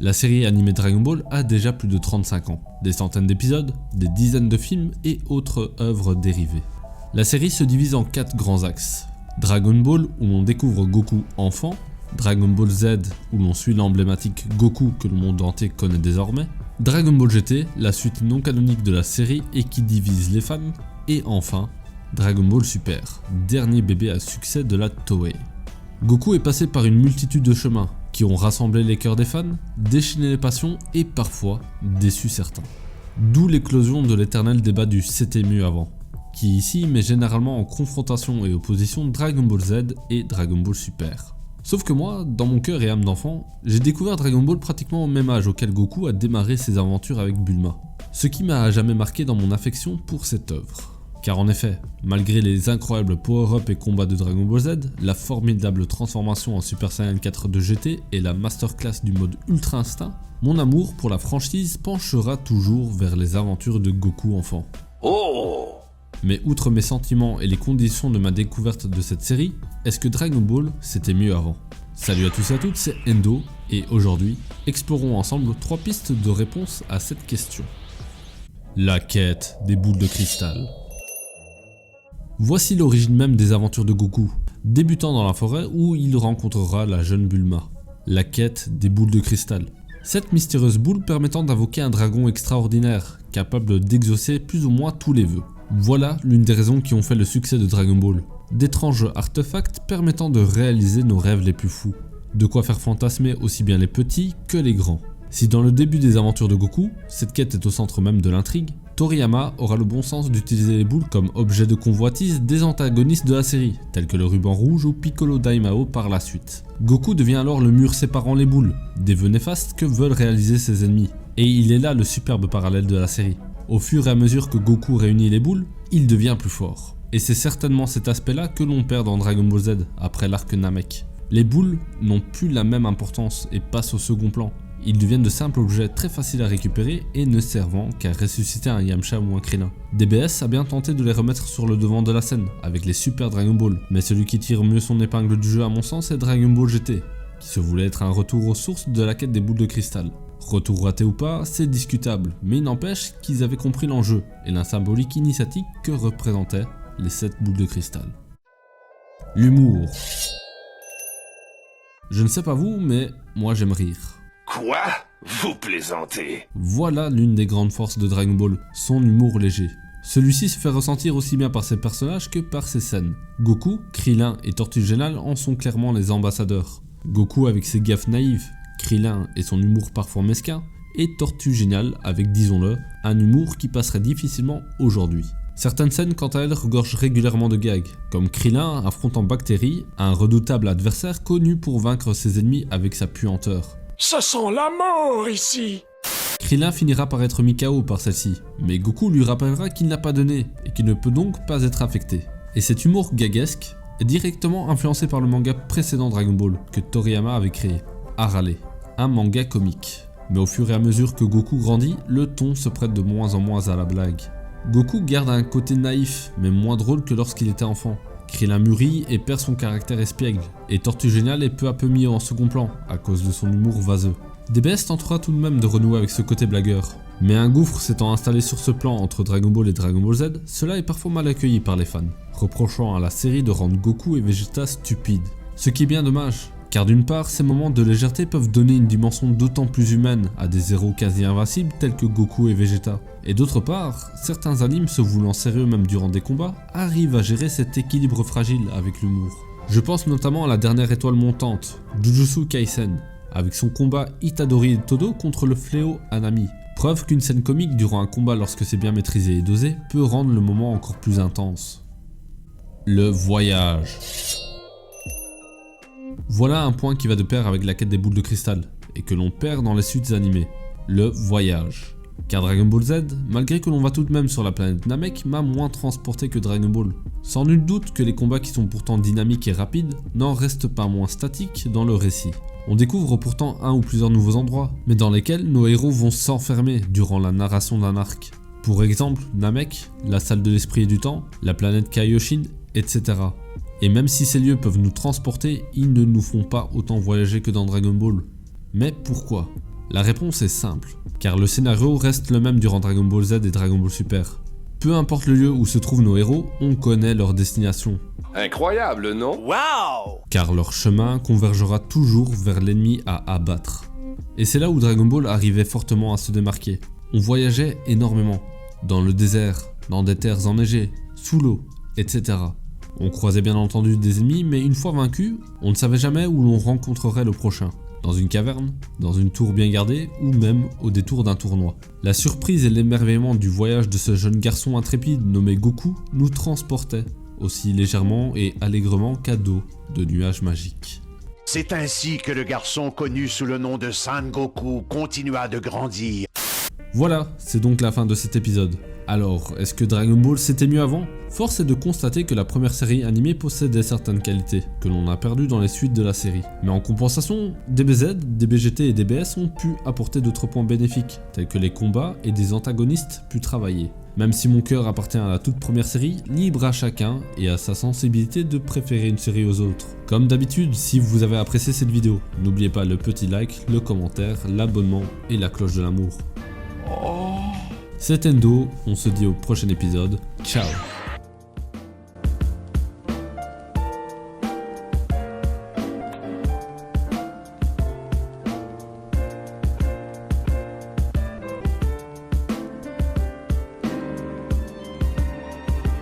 La série animée Dragon Ball a déjà plus de 35 ans, des centaines d'épisodes, des dizaines de films et autres œuvres dérivées. La série se divise en 4 grands axes. Dragon Ball où l'on découvre Goku enfant, Dragon Ball Z où l'on suit l'emblématique Goku que le monde entier connaît désormais, Dragon Ball GT, la suite non canonique de la série et qui divise les fans, et enfin Dragon Ball Super, dernier bébé à succès de la Toei. Goku est passé par une multitude de chemins qui ont rassemblé les cœurs des fans, déchaîné les passions et parfois déçu certains. D'où l'éclosion de l'éternel débat du c'était mieux avant, qui ici met généralement en confrontation et opposition Dragon Ball Z et Dragon Ball Super. Sauf que moi, dans mon cœur et âme d'enfant, j'ai découvert Dragon Ball pratiquement au même âge auquel Goku a démarré ses aventures avec Bulma, ce qui m'a jamais marqué dans mon affection pour cette œuvre. Car en effet, malgré les incroyables power-up et combats de Dragon Ball Z, la formidable transformation en Super Saiyan 4 de GT et la masterclass du mode Ultra Instinct, mon amour pour la franchise penchera toujours vers les aventures de Goku enfant. Oh! Mais outre mes sentiments et les conditions de ma découverte de cette série, est-ce que Dragon Ball c'était mieux avant? Salut à tous et à toutes, c'est Endo, et aujourd'hui, explorons ensemble 3 pistes de réponse à cette question. La quête des boules de cristal. Voici l'origine même des aventures de Goku, débutant dans la forêt où il rencontrera la jeune Bulma. La quête des boules de cristal. Cette mystérieuse boule permettant d'invoquer un dragon extraordinaire, capable d'exaucer plus ou moins tous les vœux. Voilà l'une des raisons qui ont fait le succès de Dragon Ball. D'étranges artefacts permettant de réaliser nos rêves les plus fous. De quoi faire fantasmer aussi bien les petits que les grands. Si dans le début des aventures de Goku, cette quête est au centre même de l'intrigue, Toriyama aura le bon sens d'utiliser les boules comme objet de convoitise des antagonistes de la série, tels que le ruban rouge ou Piccolo Daimao par la suite. Goku devient alors le mur séparant les boules, des vœux néfastes que veulent réaliser ses ennemis. Et il est là le superbe parallèle de la série. Au fur et à mesure que Goku réunit les boules, il devient plus fort. Et c'est certainement cet aspect-là que l'on perd dans Dragon Ball Z après l'arc Namek. Les boules n'ont plus la même importance et passent au second plan. Ils deviennent de simples objets très faciles à récupérer et ne servant qu'à ressusciter un Yamcha ou un Krillin. DBS a bien tenté de les remettre sur le devant de la scène avec les Super Dragon Ball, mais celui qui tire mieux son épingle du jeu à mon sens est Dragon Ball GT, qui se voulait être un retour aux sources de la quête des boules de cristal. Retour raté ou pas, c'est discutable, mais il n'empêche qu'ils avaient compris l'enjeu et la symbolique initiatique que représentaient les 7 boules de cristal. L'humour. Je ne sais pas vous, mais moi j'aime rire. Quoi? Vous plaisantez? Voilà l'une des grandes forces de Dragon Ball, son humour léger. Celui-ci se fait ressentir aussi bien par ses personnages que par ses scènes. Goku, Krillin et Tortue Géniale en sont clairement les ambassadeurs. Goku avec ses gaffes naïves, Krillin et son humour parfois mesquin, et Tortue Géniale avec, disons-le, un humour qui passerait difficilement aujourd'hui. Certaines scènes quant à elles regorgent régulièrement de gags, comme Krillin affrontant Bactérie, un redoutable adversaire connu pour vaincre ses ennemis avec sa puanteur. Ce sent la mort ici! Krillin finira par être mis KO par celle-ci, mais Goku lui rappellera qu'il n'a pas de nez et qu'il ne peut donc pas être infecté. Et cet humour gaguesque est directement influencé par le manga précédent Dragon Ball que Toriyama avait créé, Arale, un manga comique. Mais au fur et à mesure que Goku grandit, le ton se prête de moins en moins à la blague. Goku garde un côté naïf, mais moins drôle que lorsqu'il était enfant. Krillin mûrit et perd son caractère espiègle, et Tortue Géniale est peu à peu mis en second plan, à cause de son humour vaseux. DBS tentera tout de même de renouer avec ce côté blagueur, mais un gouffre s'étant installé sur ce plan entre Dragon Ball et Dragon Ball Z, cela est parfois mal accueilli par les fans, reprochant à la série de rendre Goku et Vegeta stupides. Ce qui est bien dommage, car d'une part, ces moments de légèreté peuvent donner une dimension d'autant plus humaine à des héros quasi invincibles tels que Goku et Vegeta. Et d'autre part, certains animes se voulant sérieux même durant des combats, arrivent à gérer cet équilibre fragile avec l'humour. Je pense notamment à la dernière étoile montante, Jujutsu Kaisen, avec son combat Itadori et Todo contre le fléau Hanami. Preuve qu'une scène comique durant un combat lorsque c'est bien maîtrisé et dosé peut rendre le moment encore plus intense. Le voyage. Voilà un point qui va de pair avec la quête des boules de cristal, et que l'on perd dans les suites animées, le voyage. Car Dragon Ball Z, malgré que l'on va tout de même sur la planète Namek, m'a moins transporté que Dragon Ball. Sans nul doute que les combats qui sont pourtant dynamiques et rapides n'en restent pas moins statiques dans le récit. On découvre pourtant un ou plusieurs nouveaux endroits, mais dans lesquels nos héros vont s'enfermer durant la narration d'un arc. Pour exemple, Namek, la salle de l'esprit et du temps, la planète Kaioshin, etc. Et même si ces lieux peuvent nous transporter, ils ne nous font pas autant voyager que dans Dragon Ball. Mais pourquoi ? La réponse est simple, car le scénario reste le même durant Dragon Ball Z et Dragon Ball Super. Peu importe le lieu où se trouvent nos héros, on connaît leur destination. Incroyable, non? Wow! Car leur chemin convergera toujours vers l'ennemi à abattre. Et c'est là où Dragon Ball arrivait fortement à se démarquer. On voyageait énormément, dans le désert, dans des terres enneigées, sous l'eau, etc. On croisait bien entendu des ennemis, mais une fois vaincus, on ne savait jamais où l'on rencontrerait le prochain. Dans une caverne, dans une tour bien gardée, ou même au détour d'un tournoi. La surprise et l'émerveillement du voyage de ce jeune garçon intrépide nommé Goku nous transportaient, aussi légèrement et allègrement qu'à dos de nuages magiques. C'est ainsi que le garçon connu sous le nom de Son Goku continua de grandir. Voilà, c'est donc la fin de cet épisode. Alors, est-ce que Dragon Ball c'était mieux avant? Force est de constater que la première série animée possédait certaines qualités, que l'on a perdues dans les suites de la série. Mais en compensation, DBZ, DBGT et DBS ont pu apporter d'autres points bénéfiques, tels que les combats et des antagonistes pu travailler. Même si mon cœur appartient à la toute première série, libre à chacun et à sa sensibilité de préférer une série aux autres. Comme d'habitude, si vous avez apprécié cette vidéo, n'oubliez pas le petit like, le commentaire, l'abonnement et la cloche de l'amour. C'était Endo, on se dit au prochain épisode, ciao.